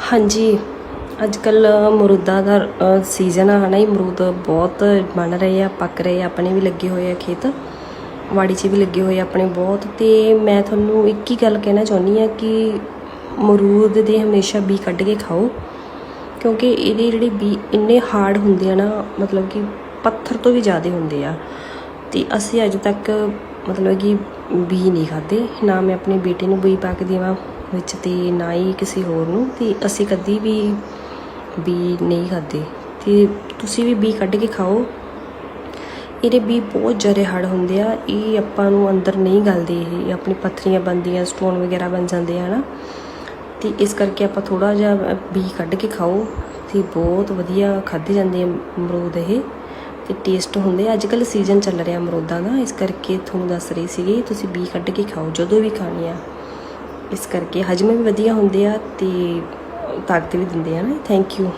हाँ जी, अजकल अमरूदा का सीजन है ना। अमरूद बहुत बन रहे हैं, पक रहे हैं, अपने भी लगे हुए हैं खेत, वाड़ी च भी लगे हुए अपने बहुत। तो मैं थोनू एक ही गल कहना चाहनी हाँ कि अमरूद दे हमेशा बी कढ़ के खाओ, क्योंकि ये जिहड़े बी इन्ने हार्ड होंदे ना, मतलब कि पत्थर तो भी ज़्यादा होंदे आ। ते असीं अज तक मतलब कि बी नहीं खाधे, ना मैं अपने बेटे नूं बी पा के देवां विच ते ना ही किसी होर नूं। ते असीं कदी भी बी नहीं खाधे। ते तुसीं भी बी कढ़ के खाओ। ਇਹਦੇ ਵੀ बहुत ज़्यादा हार्ड ਹੁੰਦੇ ਆ, ਇਹ ਆਪਾਂ ਨੂੰ ਅੰਦਰ ਨਹੀਂ ਗਲਦੇ, ਇਹ ਆਪਣੀ ਪੱਥਰੀਆਂ ਬਣਦੀਆਂ, ਸਟੋਨ ਵਗੈਰਾ ਬਣ ਜਾਂਦੇ ਆ ਨਾ। ਤੇ ਇਸ ਕਰਕੇ ਆਪਾਂ ਥੋੜਾ ਜਿਹਾ ਵੀ ਕੱਢ ਕੇ ਖਾਓ ਤੇ ਬਹੁਤ ਵਧੀਆ ਖਾਧੇ ਜਾਂਦੇ ਆ ਅਮਰੂਦ ਇਹ, ਤੇ ਟੇਸਟ ਹੁੰਦੇ। ਅੱਜ ਕੱਲ੍ਹ ਸੀਜ਼ਨ ਚੱਲ ਰਿਹਾ ਅਮਰੂਦਾਂ ਦਾ, ਇਸ ਕਰਕੇ ਤੁਹਾਨੂੰ ਦੱਸ ਰਹੀ ਸੀਗੀ ਤੁਸੀਂ ਵੀ ਕੱਢ ਕੇ ਖਾਓ ਜਦੋਂ ਵੀ ਖਾਣੇ ਆ। ਇਸ ਕਰਕੇ ਹਜਮ ਵੀ ਵਧੀਆ ਹੁੰਦੇ ਆ ਤੇ ਤਾਕਤ ਵੀ ਦਿੰਦੇ ਆ ਨਾ। Thank you.